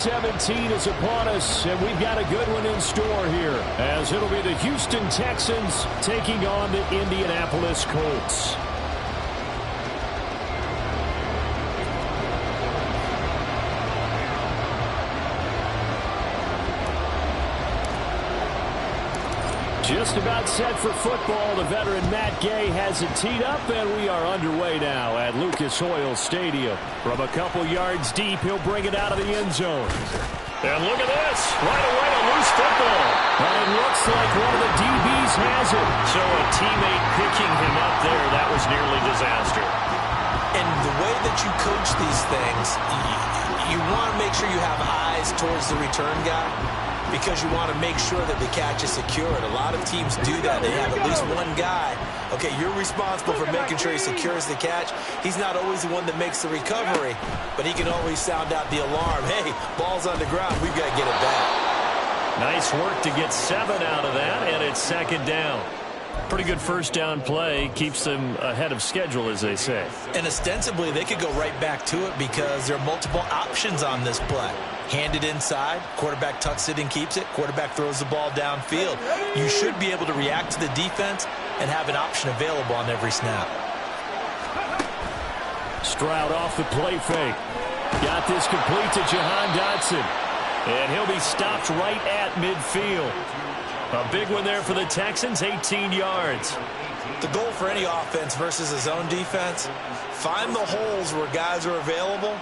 17 is upon us, and we've got a good one in store here, as it'll be the Houston Texans taking on the Indianapolis Colts. Just about set for football. The veteran Matt Gay has it teed up, and we are underway now at Lucas Oil Stadium. From a couple yards deep, he'll bring it out of the end zone. And look at this. Right away, a loose football. But it looks like one of the DBs has it. So a teammate picking him up there, that was nearly disaster. And the way that you coach these things, you want to make sure you have eyes towards the return guy, because you want to make sure that the catch is secured. A lot of teams do that. They have at least one guy. Okay, you're responsible for making sure he secures the catch. He's not always the one that makes the recovery, but he can always sound out the alarm. Hey, ball's on the ground. We've got to get it back. Nice work to get 7 out of that, and it's second down. Pretty good first down play. Keeps them ahead of schedule, as they say. And ostensibly, they could go right back to it because there are multiple options on this play. Hand it inside, quarterback tucks it and keeps it, quarterback throws the ball downfield. You should be able to react to the defense and have an option available on every snap. Stroud off the play fake. Got this complete to Jahan Dotson. And he'll be stopped right at midfield. A big one there for the Texans, 18 yards. The goal for any offense versus a zone defense, find the holes where guys are available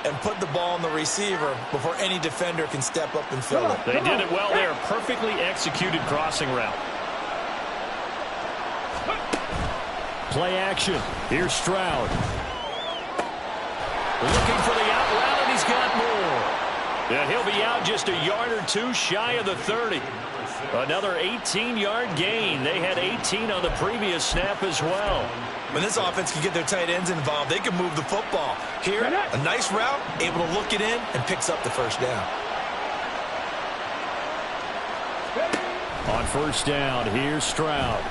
and put the ball on the receiver before any defender can step up and fill it. They did it well there. Perfectly executed crossing route. Play action. Here's Stroud. Looking for the out route, and he's got more. And he'll be out just a yard or two shy of the 30. Another 18-yard gain. They had 18 on the previous snap as well. When this offense can get their tight ends involved, they can move the football. Here, a nice route, able to look it in, and picks up the first down. On first down, here's Stroud.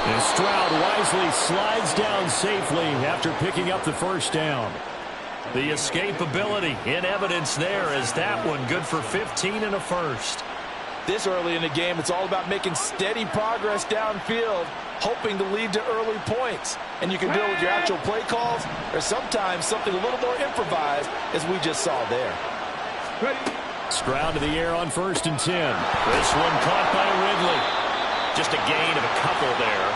And Stroud wisely slides down safely after picking up the first down. The escapability in evidence there, as that one good for 15 and a first. This early in the game, it's all about making steady progress downfield, hoping to lead to early points. And you can do it with your actual play calls, or sometimes something a little more improvised, as we just saw there. Stroud to the air on first and 10. This one caught by Ridley. Just a gain of a couple there.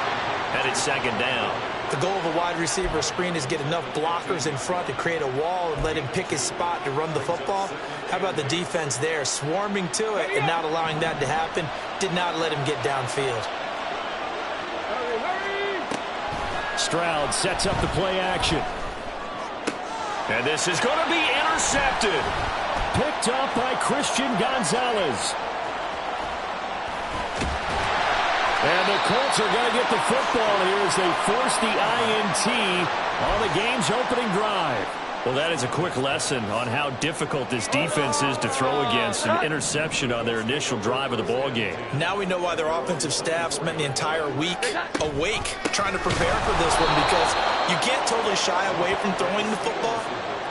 Headed second down. The goal of a wide receiver screen is get enough blockers in front to create a wall and let him pick his spot to run the football. How about the defense there, swarming to it and not allowing that to happen? Did not let him get downfield. Stroud sets up the play action. And this is going to be intercepted. Picked up by Christian Gonzalez. And the Colts are going to get the football here as they force the INT on the game's opening drive. Well, that is a quick lesson on how difficult this defense is to throw against. An interception on their initial drive of the ball game. Now we know why their offensive staff spent the entire week awake trying to prepare for this one, because you can't totally shy away from throwing the football.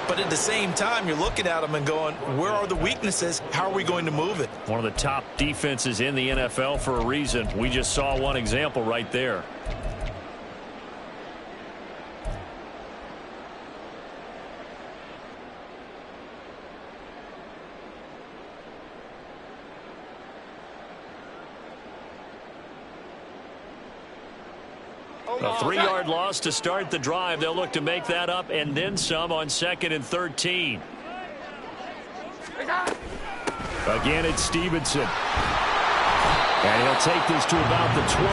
But at the same time, you're looking at them and going, where are the weaknesses? How are we going to move it? One of the top defenses in the NFL for a reason. We just saw one example right there. A 3-yard loss to start the drive. They'll look to make that up and then some on second and 13. Again, it's Stevenson. And he'll take this to about the 24,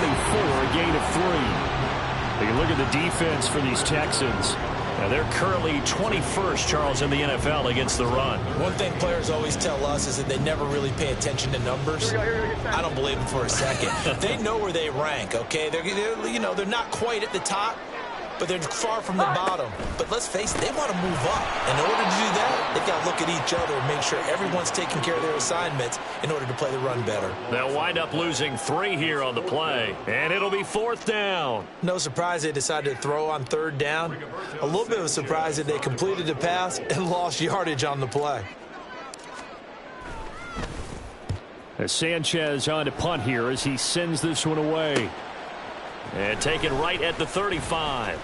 a gain of 3. Take a look at the defense for these Texans. Now they're currently 21st, Charles, in the NFL against the run. One thing players always tell us is that they never really pay attention to numbers. I don't believe them for a second. They know where they rank, okay? They're not quite at the top, but they're far from the bottom. But let's face it, they want to move up. In order to do that, they've got to look at each other and make sure everyone's taking care of their assignments in order to play the run better. They'll wind up losing 3 here on the play, and it'll be 4th down. No surprise they decided to throw on 3rd down. A little bit of a surprise that they completed the pass and lost yardage on the play. As Sanchez on to punt here as he sends this one away. And taken right at the 35.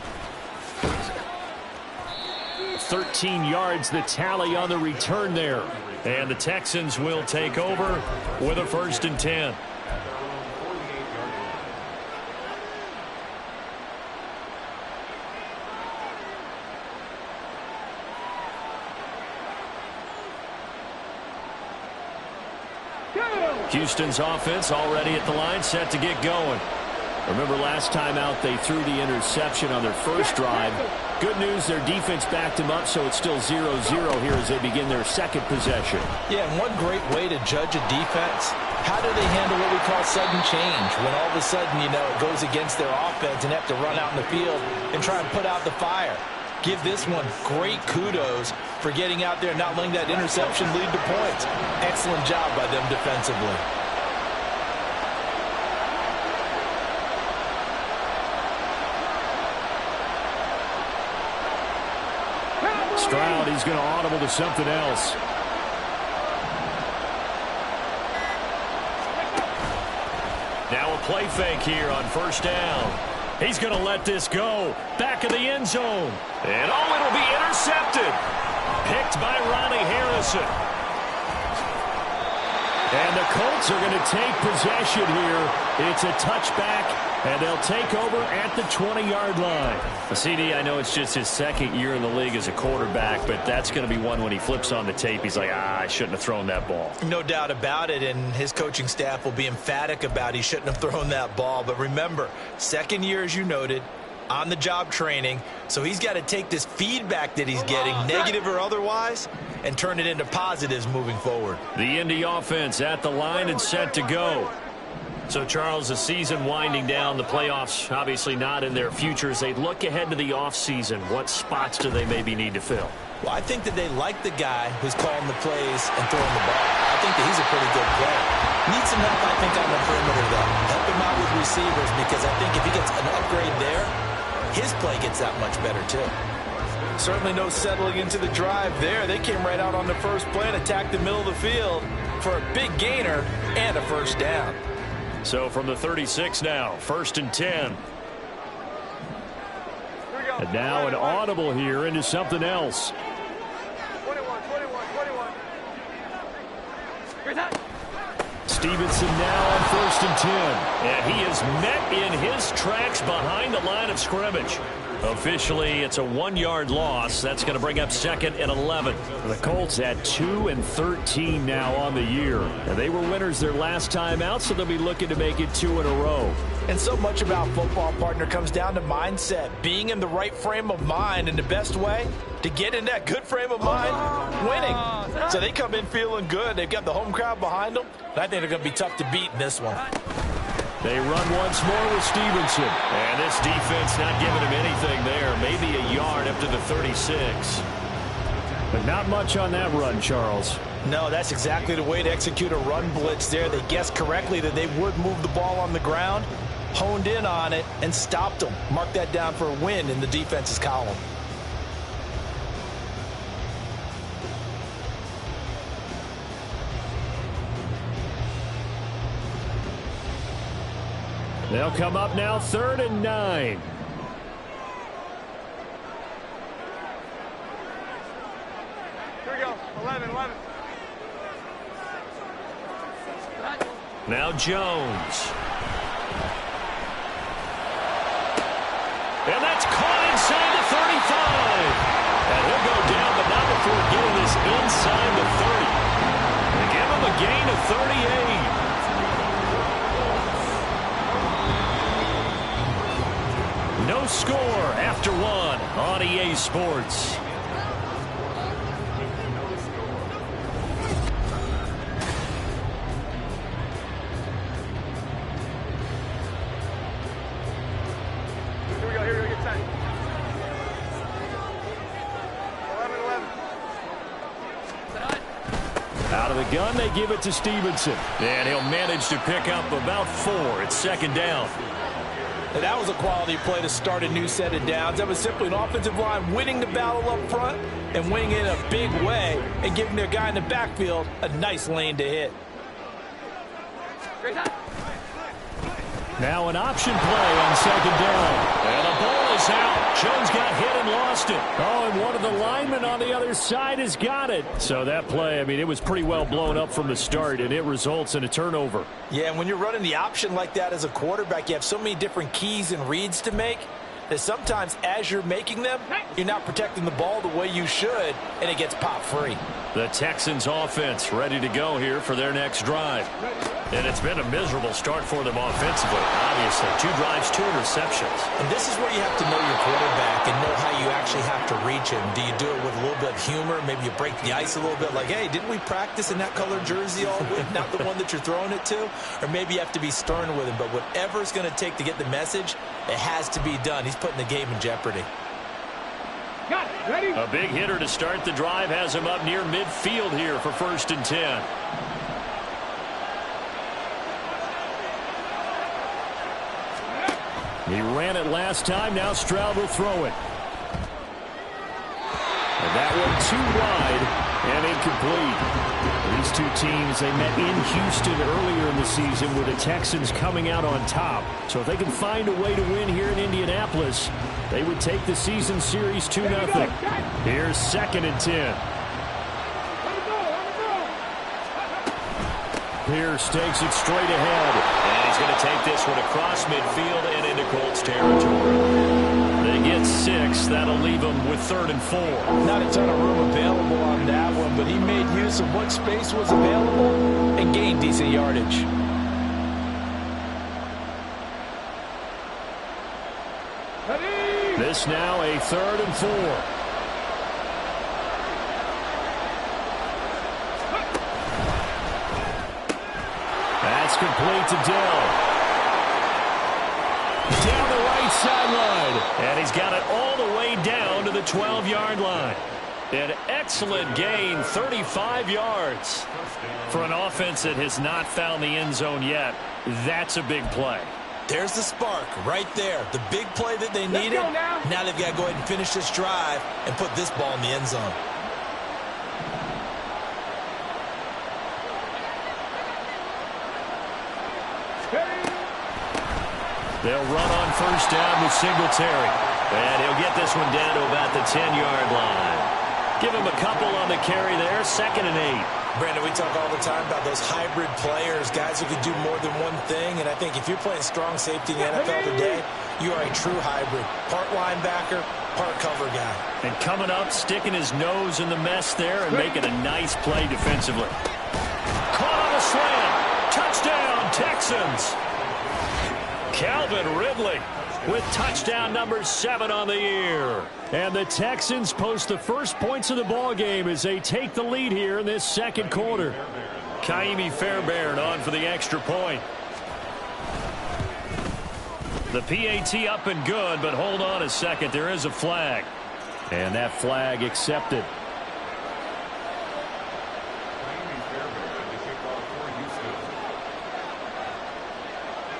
13 yards the tally on the return there. And the Texans will take over with a 1st and 10. Houston's offense already at the line, set to get going. Remember last time out they threw the interception on their first drive. Good news, their defense backed them up, so it's still 0-0 here as they begin their 2nd possession. Yeah, and one great way to judge a defense, how do they handle what we call sudden change? When all of a sudden, you know, it goes against their offense and have to run out in the field and try and put out the fire. Give this one great kudos for getting out there and not letting that interception lead to points. Excellent job by them defensively. Stroud, he's going to audible to something else. Now a play fake here on 1st down. He's going to let this go. Back of the end zone. And oh, it'll be intercepted. Picked by Ronnie Harrison. And the Colts are going to take possession here. It's a touchback, and they'll take over at the 20-yard line. CD, I know it's just his 2nd year in the league as a quarterback, but that's going to be one when he flips on the tape. He's like, I shouldn't have thrown that ball. No doubt about it, and his coaching staff will be emphatic about he shouldn't have thrown that ball. But remember, 2nd year, as you noted, on-the-job training, so he's got to take this feedback that he's getting, negative or otherwise, and turn it into positives moving forward. The Indy offense at the line and set to go. So, Charles, the season winding down, the playoffs obviously not in their future. As they look ahead to the offseason, what spots do they maybe need to fill? Well, I think that they like the guy who's calling the plays and throwing the ball. I think that he's a pretty good player. Needs some help, I think, on the perimeter, though. Help him out with receivers, because I think if he gets an upgrade there, his play gets that much better, too. Certainly no settling into the drive there. They came right out on the first play and attacked the middle of the field for a big gainer and a 1st down. So from the 36 now, 1st and 10. And now an audible here into something else. 21. Stevenson now on 1st and 10. And he is met in his tracks behind the line of scrimmage. Officially, it's a 1-yard loss. That's going to bring up 2nd and 11. The Colts at 2 and 13 now on the year. And they were winners their last time out, so they'll be looking to make it 2 in a row. And so much about football, partner, comes down to mindset, being in the right frame of mind, and the best way to get in that good frame of mind, winning. So they come in feeling good. They've got the home crowd behind them, and I think they're going to be tough to beat in this one. They run once more with Stevenson. And this defense not giving him anything there. Maybe a yard up to the 36. But not much on that run, Charles. No, that's exactly the way to execute a run blitz there. They guessed correctly that they would move the ball on the ground, honed in on it, and stopped them. Mark that down for a win in the defense's column. They'll come up now 3rd and 9. Here we go. 11. Now Jones. And that's caught inside the 35. And he'll go down, but not before getting this inside the 30. They give him a gain of 38. No score after 1 on EA Sports. Here we go. Get 10. Out of the gun, they give it to Stevenson. And he'll manage to pick up about 4. It's second down. And that was a quality play to start a new set of downs. That was simply an offensive line winning the battle up front and winning it in a big way and giving their guy in the backfield a nice lane to hit. Now an option play on second down. And the ball is out. Jones got hit and lost it. Oh, and one of the linemen on the other side has got it. So that play, I mean, it was pretty well blown up from the start, and it results in a turnover. Yeah, and when you're running the option like that as a quarterback, you have so many different keys and reads to make that sometimes as you're making them, you're not protecting the ball the way you should, and it gets popped free. The Texans offense ready to go here for their next drive. And it's been a miserable start for them offensively, obviously. 2 drives, 2 interceptions. And this is where you have to know your quarterback and know how you actually have to reach him. Do you do it with a little bit of humor? Maybe you break the ice a little bit like, hey, didn't we practice in that colored jersey all week? Not the one that you're throwing it to? Or maybe you have to be stern with him. But whatever it's going to take to get the message, it has to be done. He's putting the game in jeopardy. A big hitter to start the drive has him up near midfield here for 1st and 10. He ran it last time. Now Stroud will throw it. And that one too wide and incomplete. These two teams, they met in Houston earlier in the season with the Texans coming out on top. So if they can find a way to win here in Indianapolis, they would take the season series 2-0. Here's 2nd and 10. Pierce takes it straight ahead. And he's going to take this one across midfield and into Colts territory. They get 6. That'll leave them with 3rd and 4. Not a ton of room available on that one, but he made use of what space was available and gained decent yardage. This now a 3rd and 4. That's complete to Dell. Down the right sideline. And he's got it all the way down to the 12-yard line. An excellent gain, 35 yards. For an offense that has not found the end zone yet, that's a big play. There's the spark right there. The big play that they needed. Now they've got to go ahead and finish this drive and put this ball in the end zone. They'll run on 1st down with Singletary. And he'll get this one down to about the 10-yard line. Give him a couple on the carry there. 2nd and 8. Brandon, we talk all the time about those hybrid players, guys who can do more than one thing. And I think if you're playing strong safety in the NFL today, you are a true hybrid. Part linebacker, part cover guy. And coming up, sticking his nose in the mess there and making a nice play defensively. Caught on a slant. Touchdown, Texans. Calvin Ridley with touchdown number 7 on the year. And the Texans post the first points of the ball game as they take the lead here in this 2nd quarter. Kaimi Fairbairn on for the extra point. The PAT up and good, but hold on a second. There is a flag. And that flag accepted.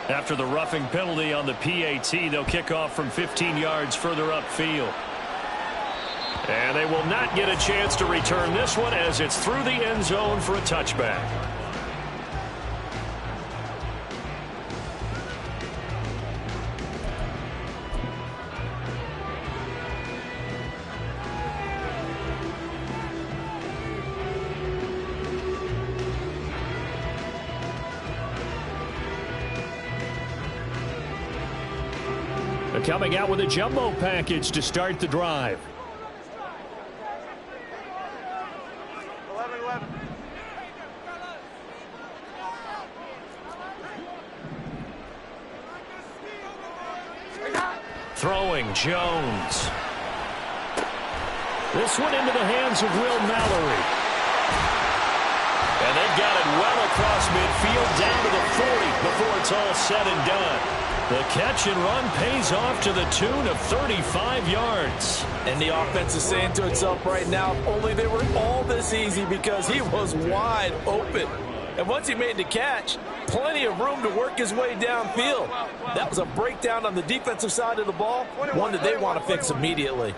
After the roughing penalty on the PAT, they'll kick off from 15 yards further upfield. And they will not get a chance to return this one as it's through the end zone for a touchback. Coming out with a jumbo package to start the drive. 11-11. Throwing Jones. This one into the hands of Will Mallory. And they've got it well across midfield down to the 40 before it's all said and done. The catch and run pays off to the tune of 35 yards. And the offense is saying to itself right now, if only they were all this easy, because he was wide open. And once he made the catch, plenty of room to work his way downfield. That was a breakdown on the defensive side of the ball, one that they want to fix immediately.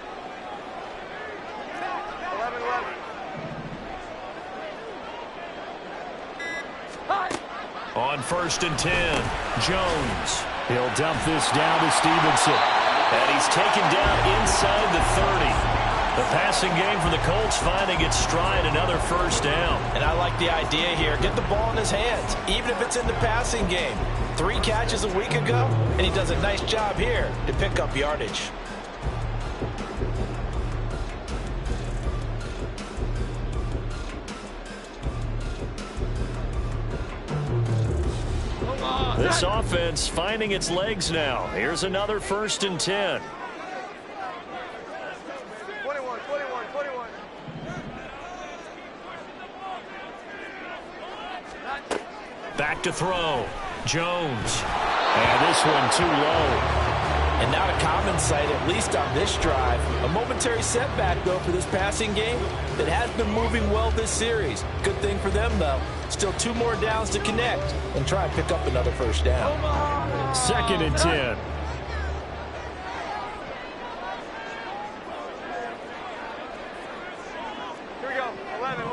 11-11. On 1st and 10, Jones. He'll dump this down to Stevenson. And he's taken down inside the 30. The passing game for the Colts finding its stride, another first down. And I like the idea here. Get the ball in his hands, even if it's in the passing game. 3 catches a week ago, and he does a nice job here to pick up yardage. This offense finding its legs now. Here's another 1st and 10. 21. Back to throw. Jones. And this one too low. And not a common sight, at least on this drive. A momentary setback, though, for this passing game that has been moving well this series. Good thing for them, though. Still 2 more downs to connect and try and pick up another first down. 2nd and 10. Here we go. 11.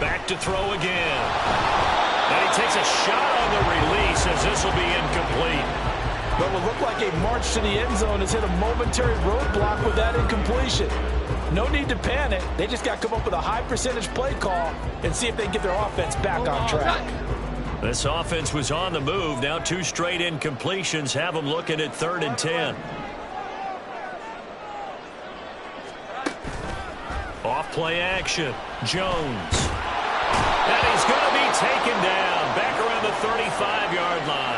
Back to throw again. And he takes a shot on the release as this will be incomplete. But what looked like a march to the end zone has hit a momentary roadblock with that incompletion. No need to panic. They just got to come up with a high percentage play call and see if they can get their offense back on track. This offense was on the move. Now 2 straight incompletions have them looking at 3rd and 10. Off play action. Jones. And he's going to be taken down back around the 35-yard line.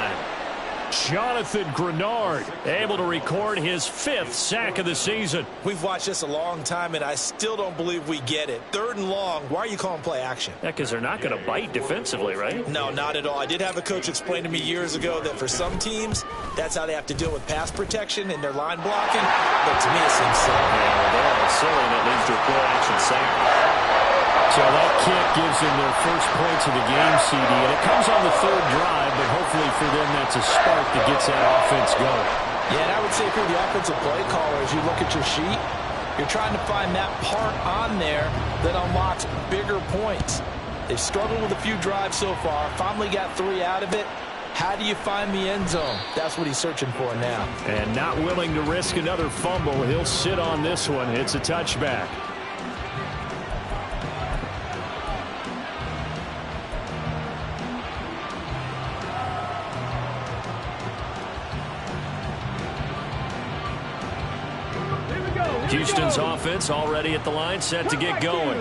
Jonathan Grenard able to record his 5th sack of the season. We've watched this a long time, and I still don't believe we get it. 3rd and long, why are you calling play action? Yeah, because they're not going to bite defensively, right? No, not at all. I did have a coach explain to me years ago that for some teams, that's how they have to deal with pass protection and their line blocking. But to me, it seems silly. Yeah, they're silly, and it leads to a play action sack. So that kick gives them their first points of the game, CD, and it comes on the 3rd drive, but hopefully for them that's a spark that gets that offense going. Yeah, and I would say for the offensive play caller, as you look at your sheet, you're trying to find that part on there that unlocks bigger points. They've struggled with a few drives so far, finally got 3 out of it. How do you find the end zone? That's what he's searching for now. And not willing to risk another fumble. He'll sit on this one. It's a touchback. Houston's offense already at the line, set to get going.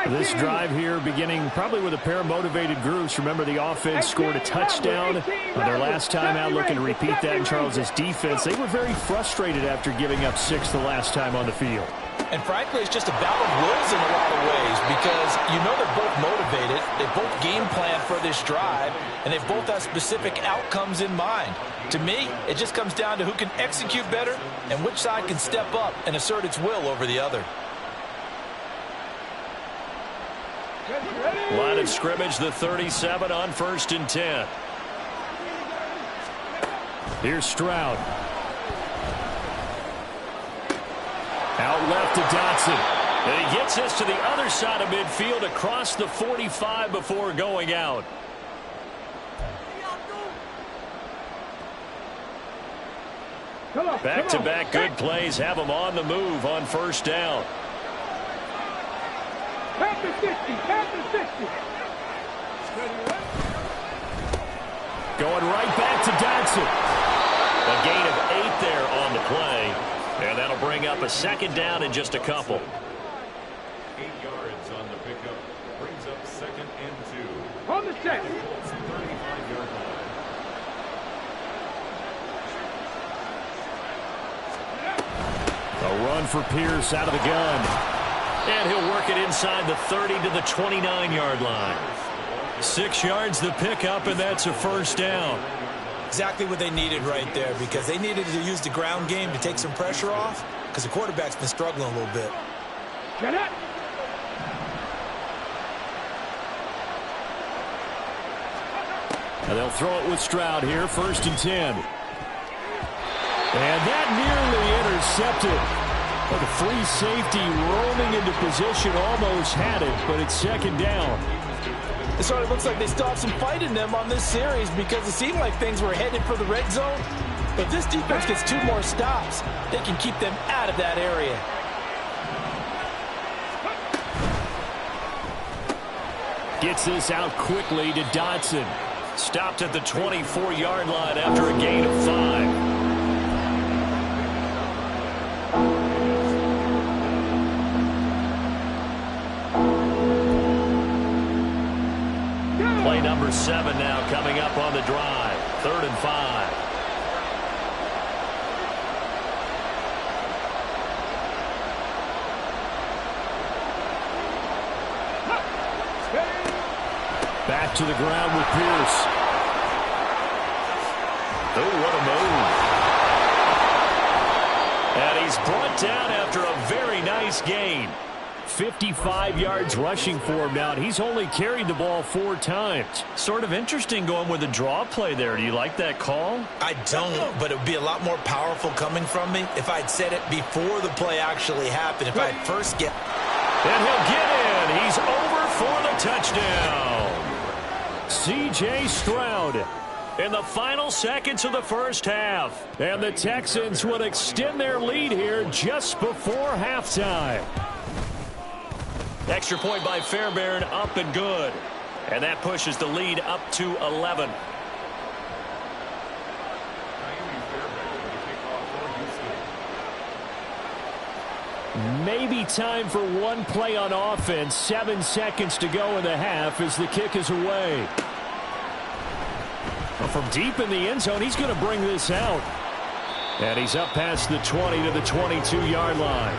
This drive here beginning probably with a pair of motivated groups. Remember, the offense scored a touchdown on their last time out, looking to repeat that in Charles's defense. They were very frustrated after giving up 6 the last time on the field. And frankly, it's just a battle of wills in a lot of ways, because you know they're both motivated, they both game plan for this drive, and they both have specific outcomes in mind. To me, it just comes down to who can execute better and which side can step up and assert its will over the other. Line of scrimmage, the 37 on 1st and 10. Here's Stroud. Out left to Dotson. And he gets this to the other side of midfield across the 45 before going out. Back-to-back good plays have them on the move on 1st down. Going right back to Dotson. A gain of 8 there on the play. And that'll bring up a 2nd down in just a couple. 8 yards on the pickup. Brings up 2nd and 2. On the check. 35-yard line. A run for Pierce out of the gun. And he'll work it inside the 30 to the 29-yard line. 6 yards the pickup, and that's a first down. Exactly what they needed right there, because they needed to use the ground game to take some pressure off, because the quarterback's been struggling a little bit. Get it. And they'll throw it with Stroud here, 1st and 10. And that nearly intercepted. But a free safety roaming into position, almost had it, but it's 2nd down. It sort of looks like they still have some fight in them on this series, because it seemed like things were headed for the red zone. But if this defense gets 2 more stops, they can keep them out of that area. Gets this out quickly to Dotson. Stopped at the 24-yard line after a gain of 5. Play number 7 now coming up on the drive. 3rd and 5. Back to the ground with Pierce. Oh, what a move. And he's brought down after a very nice gain. 55 yards rushing for him now. He's only carried the ball 4 times. Sort of interesting going with a draw play there. Do you like that call? I don't, but it would be a lot more powerful coming from me if I'd said it before the play actually happened. If I'd first get... And he'll get in. He's over for the touchdown. C.J. Stroud in the final seconds of the first half. And the Texans would extend their lead here just before halftime. Extra point by Fairbairn, up and good. And that pushes the lead up to 11. Maybe time for one play on offense. 7 seconds to go in the half as the kick is away. From deep in the end zone, he's going to bring this out. And he's up past the 20 to the 22-yard line.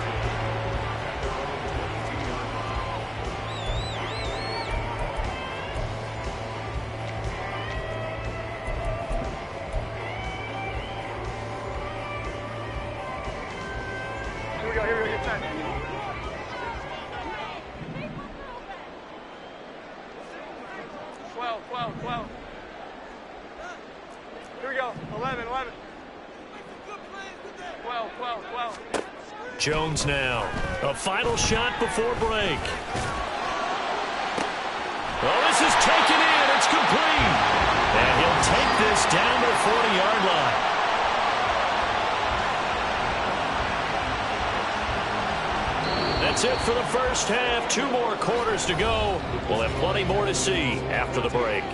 Here we go, get 10. Well. Here we go, 11. 12. Jones now. A final shot before break. Oh, this is taken in. It's complete. And he'll take this down to the 40-yard line. That's it for the first half. 2 more quarters to go. We'll have plenty more to see after the break.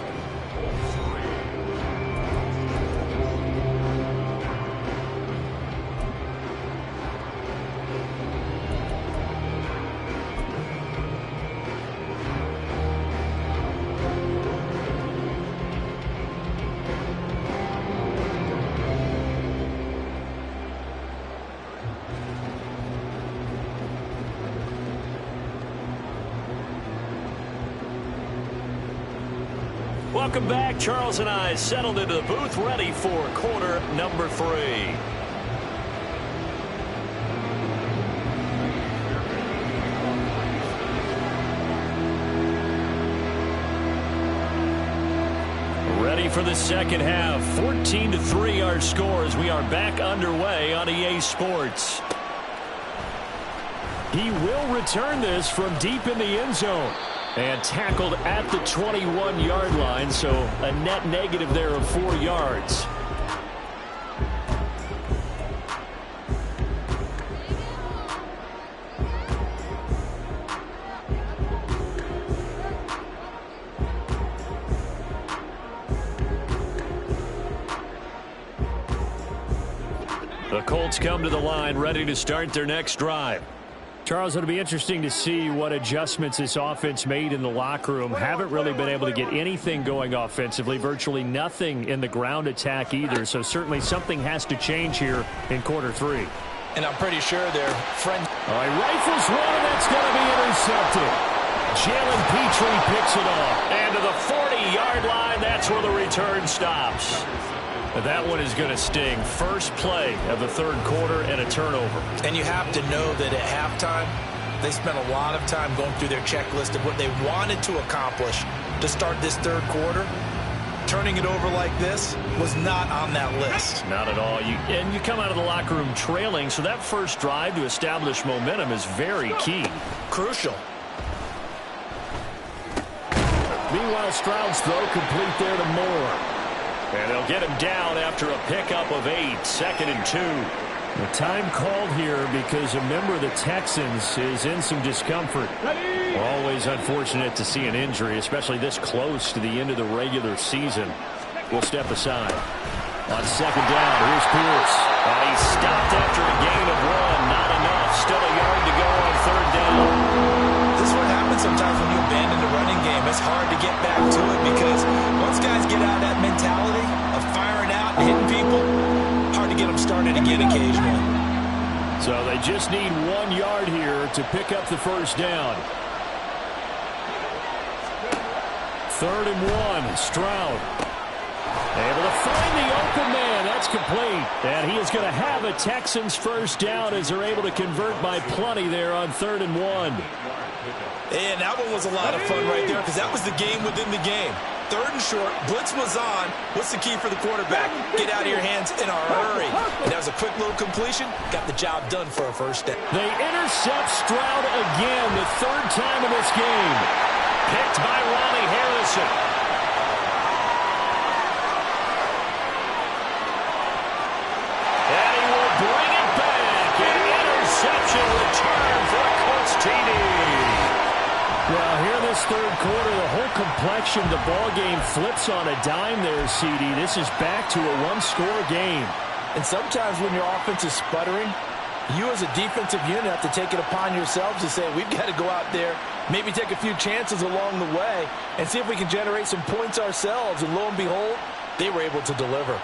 Welcome back. Charles and I settled into the booth, ready for quarter number 3. Ready for the second half. 14-3 our score as we are back underway on EA Sports. He will return this from deep in the end zone. And tackled at the 21-yard line, so a net negative there of 4 yards. The Colts come to the line, ready to start their next drive. Charles, it'll be interesting to see what adjustments this offense made in the locker room. Haven't really been able to get anything going offensively, virtually nothing in the ground attack either. So certainly something has to change here in quarter 3. And I'm pretty sure they're friends. All right, rifles one, that's going to be intercepted. Jalen Petrie picks it off. And to the 40-yard line, that's where the return stops. That one is going to sting. First play of the third quarter and a turnover. And you have to know that at halftime, they spent a lot of time going through their checklist of what they wanted to accomplish to start this third quarter. Turning it over like this was not on that list. Not at all. And you come out of the locker room trailing, so that first drive to establish momentum is very key. Crucial. Meanwhile, Stroud's throw complete there to Moore. And they'll get him down after a pickup of 8, 2nd and 2. The time called here because a member of the Texans is in some discomfort. Always unfortunate to see an injury, especially this close to the end of the regular season. We'll step aside. On second down, here's Pierce. And he's stopped after a gain of 1. Not enough. Still a yard to go on third down. This is what happens sometimes when you abandon the running game. It's hard to get back to it because once guys get out of that mentality of firing out and hitting people, hard to get them started again occasionally. So they just need 1 yard here to pick up the first down. 3rd and 1, Stroud. Able to find the open man. That's complete. And he is going to have a Texans first down as they're able to convert by plenty there on 3rd and 1. And that one was a lot of fun right there because that was the game within the game. 3rd and short, blitz was on. What's the key for the quarterback? Get out of your hands in a hurry. And that was a quick little completion. Got the job done for a first down. They intercept Stroud again, the 3rd time in this game. Picked by Ronnie Harrison. And he will bring it back. An interception return for a Colts TD. Well, here in this third quarter, the whole complexion of the ball game flips on a dime there, CD. This is back to a one-score game. And sometimes when your offense is sputtering, you as a defensive unit have to take it upon yourselves to say, we've got to go out there, maybe take a few chances along the way, and see if we can generate some points ourselves. And lo and behold, they were able to deliver.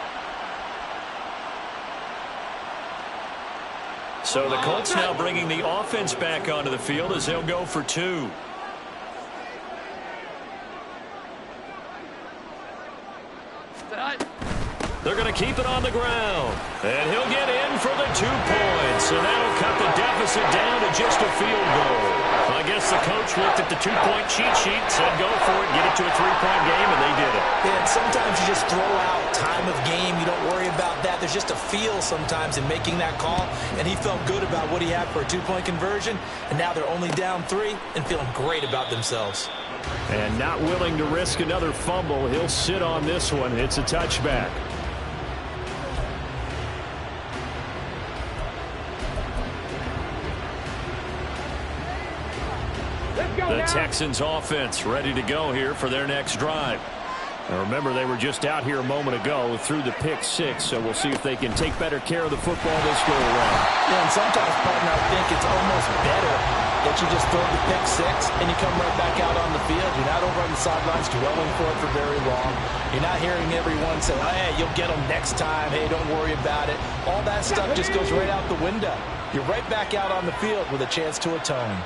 So the Colts now bringing the offense back onto the field as they'll go for 2. They're going to keep it on the ground. And he'll get in for the 2 points. And that'll cut the deficit down to just a field goal. I guess the coach looked at the 2-point cheat sheet, said go for it, get it to a 3-point game, and they did it. Yeah, and sometimes you just throw out time of game. You don't worry about that. There's just a feel sometimes in making that call. And he felt good about what he had for a 2-point conversion. And now they're only down 3 and feeling great about themselves. And not willing to risk another fumble. He'll sit on this one. It's a touchback. The Texans offense ready to go here for their next drive. And remember, they were just out here a moment ago through the pick 6, so we'll see if they can take better care of the football this go around. Yeah, and sometimes, partner, I think it's almost better that you just throw the pick 6 and you come right back out on the field. You're not over on the sidelines dwelling for it for very long. You're not hearing everyone say, oh, hey, you'll get them next time. Hey, don't worry about it. All that stuff just goes right out the window. You're right back out on the field with a chance to atone.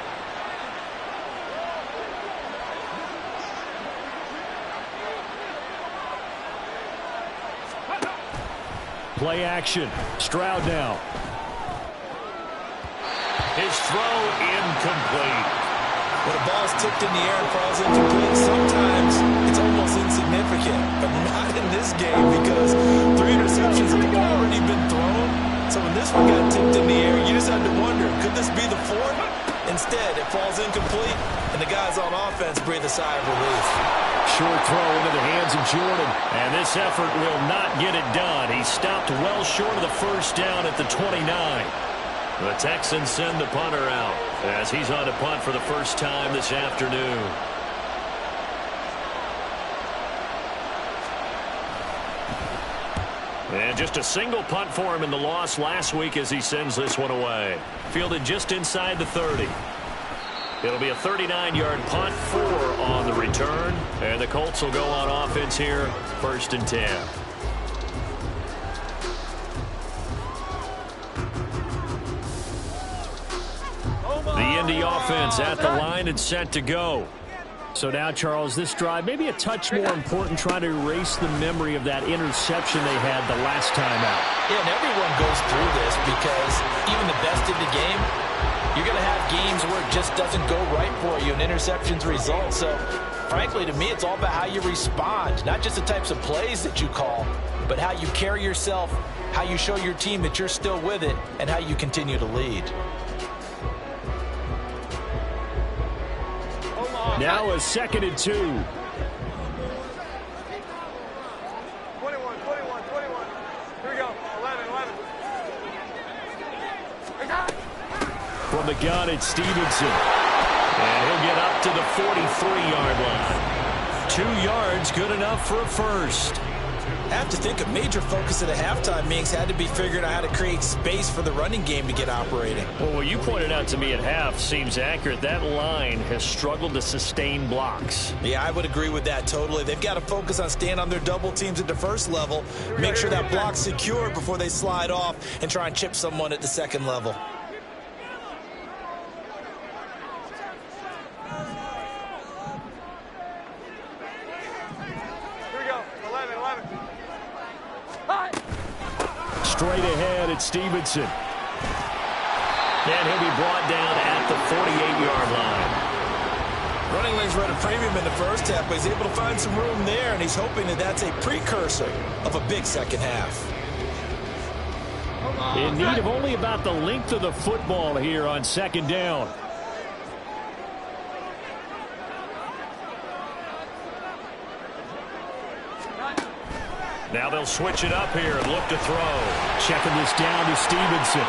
Play action. Stroud now. His throw incomplete. When a ball's tipped in the air and falls incomplete, sometimes it's almost insignificant. But not in this game because 3 interceptions have already been thrown. So when this one got tipped in the air, you just had to wonder, could this be the 4th? Instead, it falls incomplete, and the guys on offense breathe a sigh of relief. Short throw into the hands of Jordan. And this effort will not get it done. He stopped well short of the first down at the 29. The Texans send the punter out as he's on to punt for the first time this afternoon. And just a single punt for him in the loss last week as he sends this one away. Fielded just inside the 30. It'll be a 39-yard punt, 4 on the return. And the Colts will go on offense here, 1st and 10. Indy offense at the line and set to go. So now, Charles, this drive maybe a touch more important, trying to erase the memory of that interception they had the last time out. Yeah, and everyone goes through this because even the best in the game, you're going to have games where it just doesn't go right for you, and interceptions result. So, frankly, to me, it's all about how you respond, not just the types of plays that you call, but how you carry yourself, how you show your team that you're still with it, and how you continue to lead. Now a 2nd and 2. 21. Here we go. 11. From the gun, it's Stevenson. And he'll get up to the 43-yard line. 2 yards, good enough for a first. I have to think a major focus at the halftime meetings had to be figuring out how to create space for the running game to get operating. Well, what you pointed out to me at half seems accurate. That line has struggled to sustain blocks. Yeah, I would agree with that totally. They've got to focus on staying on their double teams at the first level, make sure that block's secure before they slide off and try and chip someone at the second level. Straight ahead, it's Stevenson. And he'll be brought down at the 48-yard line. Running lanes were at a premium in the first half, but he's able to find some room there, and he's hoping that that's a precursor of a big second half. In need of only about the length of the football here on 2nd down. Now they'll switch it up here and look to throw. Checking this down to Stevenson.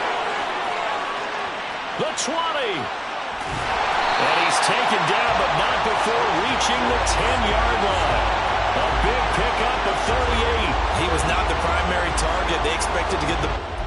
The 20. And he's taken down, but not before reaching the 10-yard line. A big pickup of 38. He was not the primary target. They expected to get the...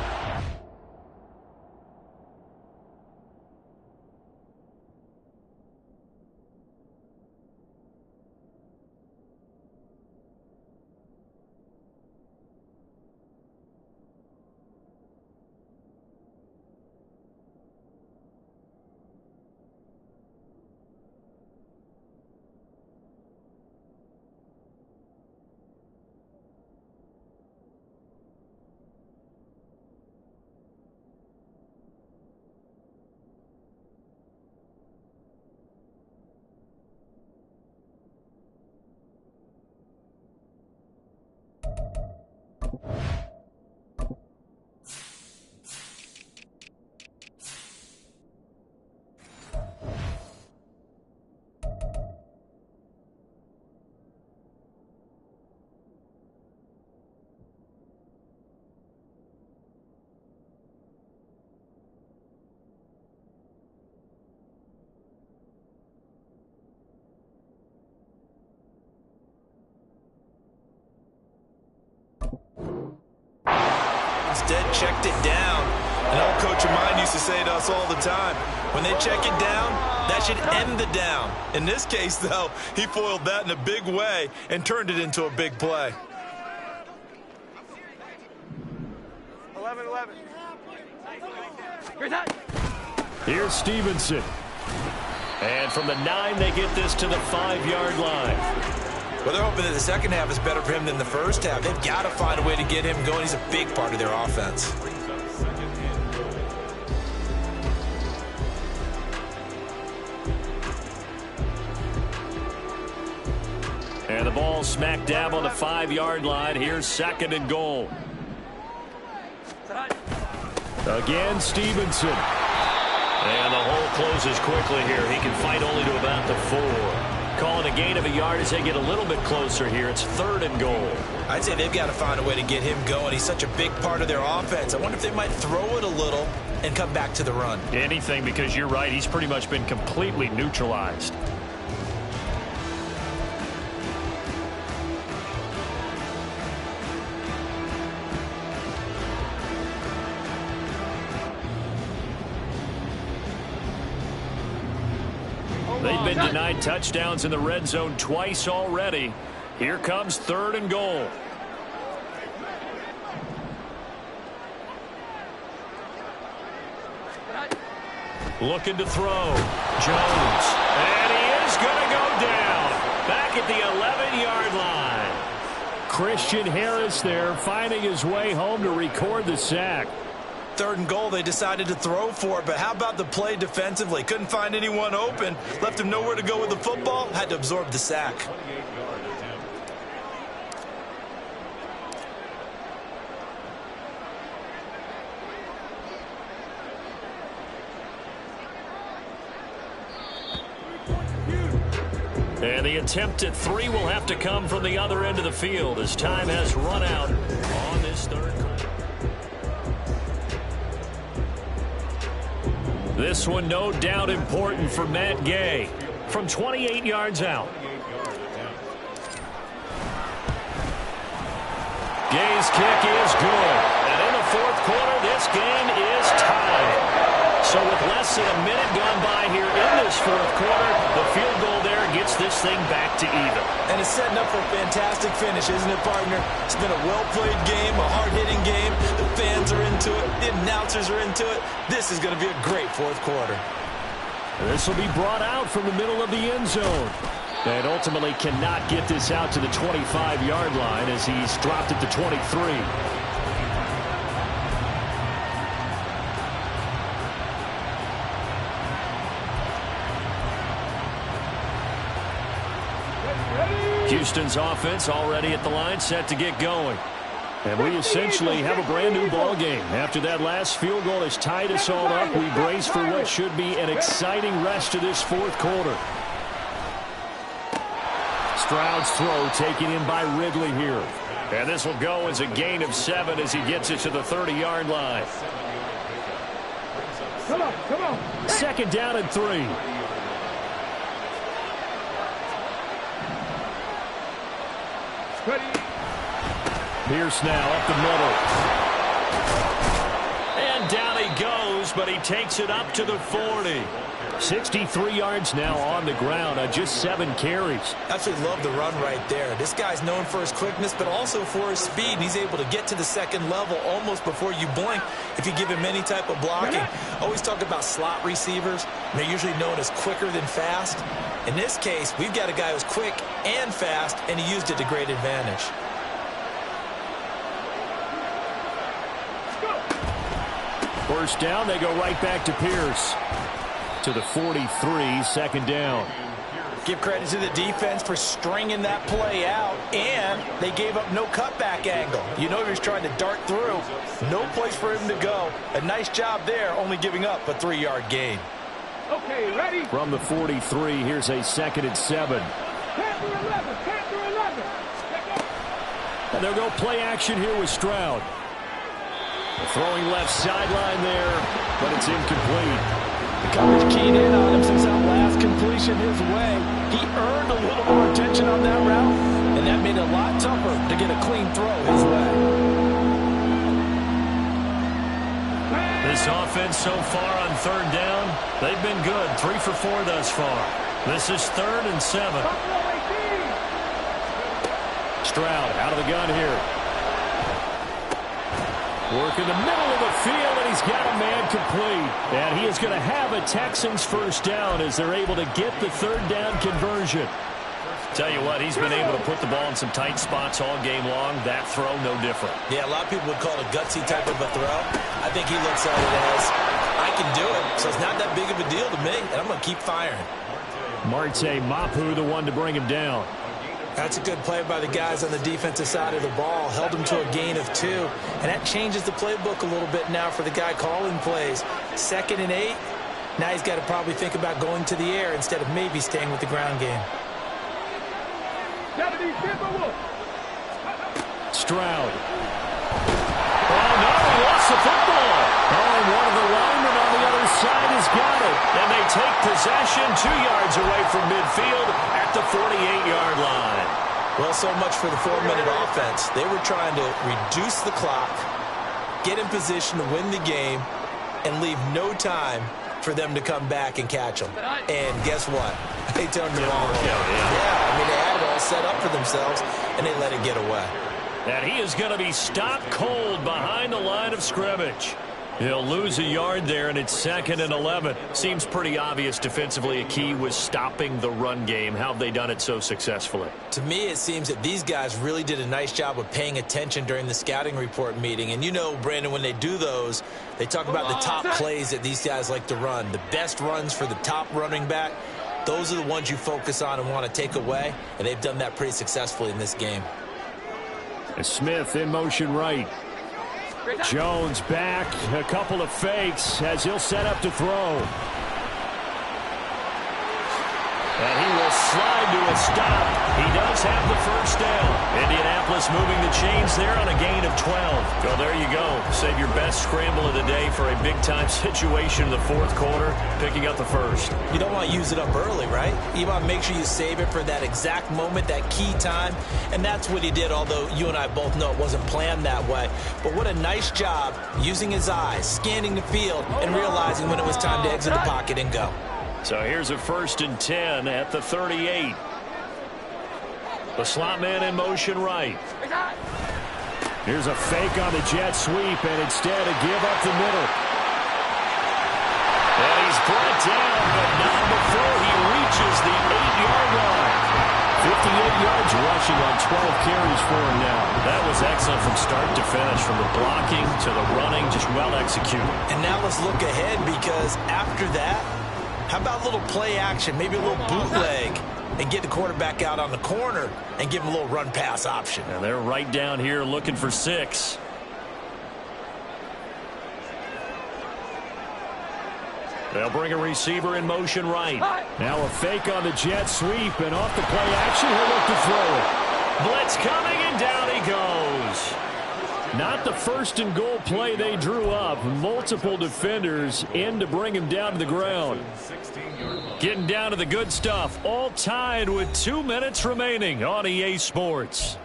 Instead, checked it down. An old coach of mine used to say to us all the time, when they check it down, that should end the down. In this case, though, he foiled that in a big way and turned it into a big play. 11. Here's Stevenson. And from the 9, they get this to the 5-yard line. Well, they're hoping that the second half is better for him than the first half. They've got to find a way to get him going. He's a big part of their offense. And the ball smack dab on the 5-yard line. Here's 2nd and goal. Again, Stevenson. And the hole closes quickly here. He can fight only to about the 4. Calling a gain of a yard as they get a little bit closer here. It's 3rd and goal. I'd say they've got to find a way to get him going. He's such a big part of their offense. I wonder if they might throw it a little and come back to the run. Anything, because you're right. He's pretty much been completely neutralized. They've been denied touchdowns in the red zone twice already. Here comes 3rd and goal. Looking to throw. Jones. And he is going to go down. Back at the 11-yard line. Christian Harris there finding his way home to record the sack. 3rd and goal, they decided to throw for it, but how about the play defensively? Couldn't find anyone open. Left him nowhere to go with the football. Had to absorb the sack. And the attempt at 3 will have to come from the other end of the field as time has run out on this 3rd quarter. This one no doubt important for Matt Gay from 28 yards out. Gay's kick is good. And in the 4th quarter, this game is tied. So with less than a minute gone by here in this 4th quarter, the field goal there gets this thing back to even. And it's setting up for a fantastic finish, isn't it, partner? It's been a well-played game, a hard-hitting game. The fans are into it. The announcers are into it. This is going to be a great 4th quarter. This will be brought out from the middle of the end zone. And ultimately cannot get this out to the 25-yard line as he's dropped it to 23. Houston's offense already at the line, set to get going. And we essentially have a brand new ball game. After that last field goal has tied us all up, we brace for what should be an exciting rest of this 4th quarter. Stroud's throw taken in by Ridley here. And this will go as a gain of 7 as he gets it to the 30-yard line. Come on. 2nd down and 3. Ready. Pierce now up the middle. And down he goes, but he takes it up to the 40. 63 yards now on the ground on just 7 carries. Absolutely love the run right there. This guy's known for his quickness, but also for his speed. And he's able to get to the 2nd level almost before you blink if you give him any type of blocking. Always talk about slot receivers. They're usually known as quicker than fast. In this case, we've got a guy who's quick and fast, and he used it to great advantage. First down, they go right back to Pierce. To the 43, 2nd down. Give credit to the defense for stringing that play out, and they gave up no cutback angle. You know he was trying to dart through. No place for him to go. A nice job there, only giving up a 3-yard gain. Okay, ready. From the 43, here's a 2nd and 7. Panther 11. And they'll go play action here with Stroud. Throwing left sideline there, but it's incomplete. The coverage keyed in on him since that last completion his way. He earned a little more attention on that route, and that made it a lot tougher to get a clean throw his way. This offense so far on 3rd down, they've been good. 3 for 4 thus far. This is 3rd and 7. Stroud out of the gun here. Work in the middle of the field, and he's got a man complete. And he is going to have a Texans 1st down as they're able to get the 3rd down conversion. Tell you what, he's been able to put the ball in some tight spots all game long. That throw, no different. Yeah, a lot of people would call it a gutsy type of a throw. I think he looks at it as, I can do it, so it's not that big of a deal to me, and I'm going to keep firing. Marte Mapu, the one to bring him down. That's a good play by the guys on the defensive side of the ball. Held him to a gain of 2. And that changes the playbook a little bit now for the guy calling plays. 2nd and 8. Now he's got to probably think about going to the air instead of maybe staying with the ground game. Stroud. Oh, no, he lost the football. Oh, and one of the linemen on the other side has got it. And they take possession 2 yards away from midfield at the 48-yard line. Well, so much for the 4-minute offense. They were trying to reduce the clock, get in position to win the game, and leave no time for them to come back and catch them. And guess what? They turned the ball over. Yeah, I mean, they had it all set up for themselves, and they let it get away. And he is going to be stopped cold behind the line of scrimmage. He'll lose a yard there, and it's 2nd and 11. Seems pretty obvious defensively a key was stopping the run game. How have they done it so successfully? To me, it seems that these guys really did a nice job of paying attention during the scouting report meeting. And you know, Brandon, when they do those, they talk about the top plays that these guys like to run. The best runs for the top running back, those are the ones you focus on and want to take away. And they've done that pretty successfully in this game. Smith in motion right. Jones back, a couple of fakes as he'll set up to throw. And he will slide to a stop. He does have the first down. Indianapolis moving the chains there on a gain of 12. Well, there you go. Save your best scramble of the day for a big-time situation in the 4th quarter, picking up the first. You don't want to use it up early, right? You want to make sure you save it for that exact moment, that key time. And that's what he did, although you and I both know it wasn't planned that way. But what a nice job using his eyes, scanning the field, and realizing when it was time to exit the pocket and go. So here's a 1st and 10 at the 38. The slot man in motion right. Here's a fake on the jet sweep, and instead a give up the middle. And he's brought down, but not before he reaches the 8-yard line. 58 yards rushing on 12 carries for him now. That was excellent from start to finish, from the blocking to the running, just well executed. And now let's look ahead, because after that, how about a little play action, maybe a little bootleg, and get the quarterback out on the corner and give him a little run-pass option. And they're right down here looking for 6. They'll bring a receiver in motion right. Now a fake on the jet sweep, and off the play action, he'll look to throw it. Blitz coming, and down he goes. Not the 1st and goal play they drew up. Multiple defenders in to bring him down to the ground. Getting down to the good stuff. All tied with 2 minutes remaining on EA Sports.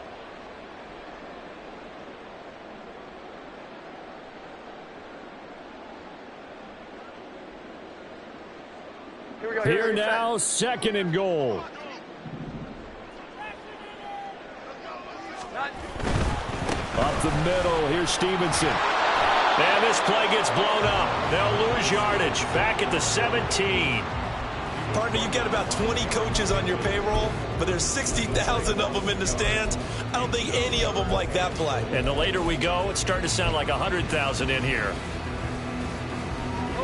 Here now, 2nd and goal. Up the middle, here's Stevenson. And this play gets blown up. They'll lose yardage. Back at the 17. Partner, you've got about 20 coaches on your payroll, but there's 60,000 of them in the stands. I don't think any of them like that play. And the later we go, it's starting to sound like 100,000 in here.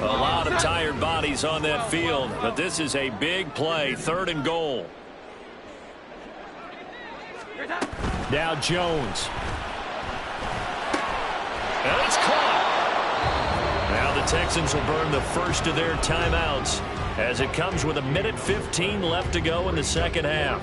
A lot of tired bodies on that field, but this is a big play. 3rd and goal. Now Jones. And it's caught. Now the Texans will burn the first of their timeouts as it comes with 1:15 left to go in the 2nd half.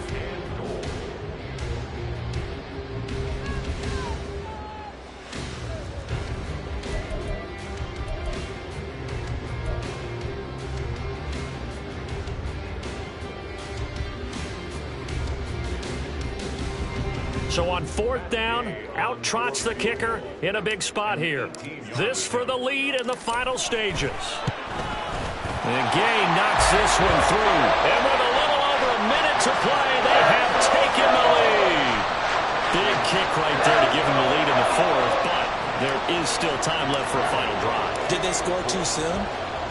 So on 4th down, out trots the kicker in a big spot here. This for the lead in the final stages. And Gay knocks this one through. And with a little over a minute to play, they have taken the lead. Big kick right there to give them the lead in the 4th, but there is still time left for a final drive. Did they score too soon?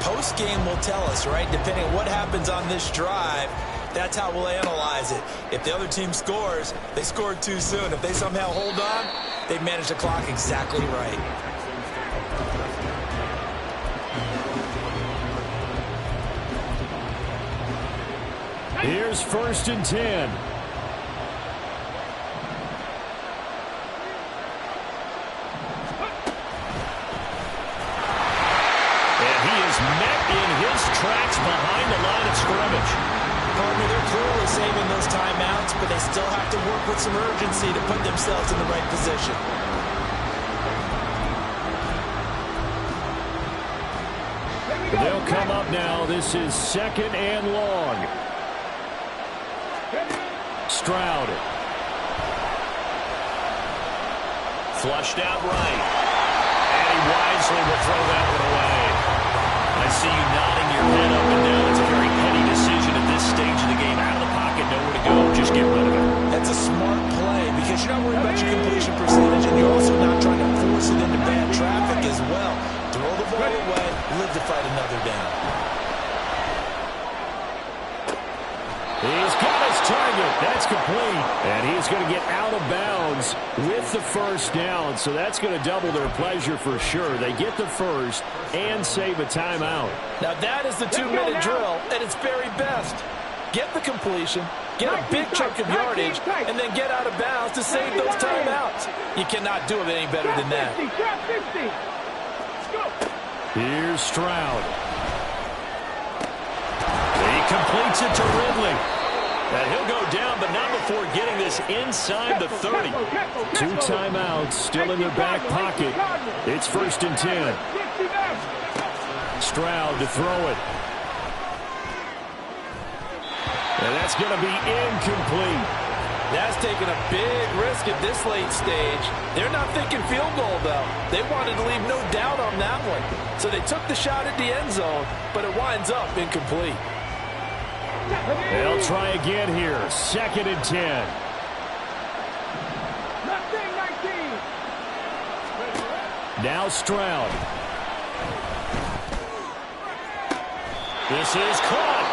Post-game will tell us, right? Depending on what happens on this drive, that's how we'll analyze it. If the other team scores, they scored too soon. If they somehow hold on, they've managed the clock exactly right. Here's 1st and 10. And he is met in his tracks behind the line of scrimmage. Partner, they're clearly saving those timeouts, but they still have to work with some urgency to put themselves in the right position. They'll come up now. This is 2nd and long. Stroud. Flushed out right. And he wisely will throw that one away. I see you nodding your head up and down. It's a very heady decision at this stage of the game. Out of the pocket, nowhere to go. Just get rid of it. That's a smart play because you're not worried about your completion percentage, and you're also not trying to force it into bad traffic as well. Throw the ball away, live to fight another down. He's got his target. That's complete. And he's going to get out of bounds with the first down. So that's going to double their pleasure for sure. They get the first and save a timeout. Now that is the 2-minute drill at its very best. Get the completion, get a big chunk of yardage, and then get out of bounds to save those timeouts. You cannot do it any better than that. Here's Stroud. He completes it to Ridley. And he'll go down, but not before getting this inside the 30. 2 timeouts still in their back pocket. It's 1st and 10. Stroud to throw it. And that's going to be incomplete. That's taking a big risk at this late stage. They're not thinking field goal, though. They wanted to leave no doubt on that one. So they took the shot at the end zone, but it winds up incomplete. They'll try again here. 2nd and 10. Now Stroud. This is caught.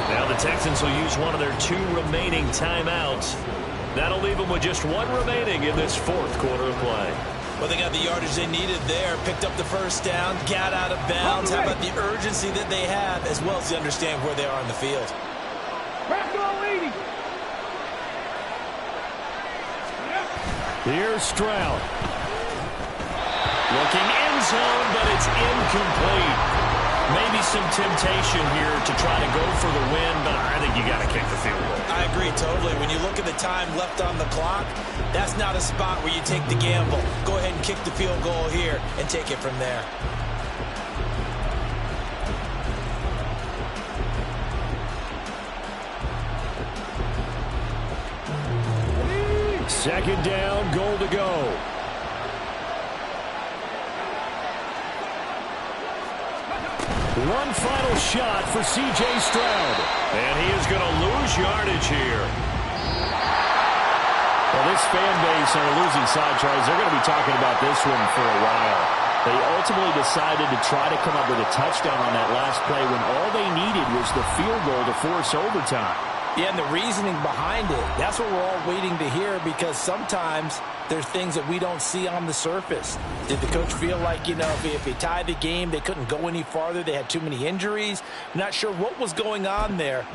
Now the Texans will use one of their 2 remaining timeouts. That'll leave them with just 1 remaining in this 4th quarter of play. Well, they got the yardage they needed there, picked up the first down, got out of bounds. How about the urgency that they have, as well as they understand where they are on the field? Here's Stroud. Looking end zone, but it's incomplete. Maybe some temptation here to try to go for the win, but I think you got to kick the field goal. I agree totally. When you look at the time left on the clock, that's not a spot where you take the gamble. Go ahead and kick the field goal here and take it from there. Second down, goal to go. One final shot for C.J. Stroud. And he is going to lose yardage here. Well, this fan base on the losing side, Charles, they're going to be talking about this one for a while. They ultimately decided to try to come up with a touchdown on that last play when all they needed was the field goal to force overtime. Yeah, and the reasoning behind it, that's what we're all waiting to hear, because sometimes there's things that we don't see on the surface. Did the coach feel like, if they tied the game, they couldn't go any farther? They had too many injuries? Not sure what was going on there.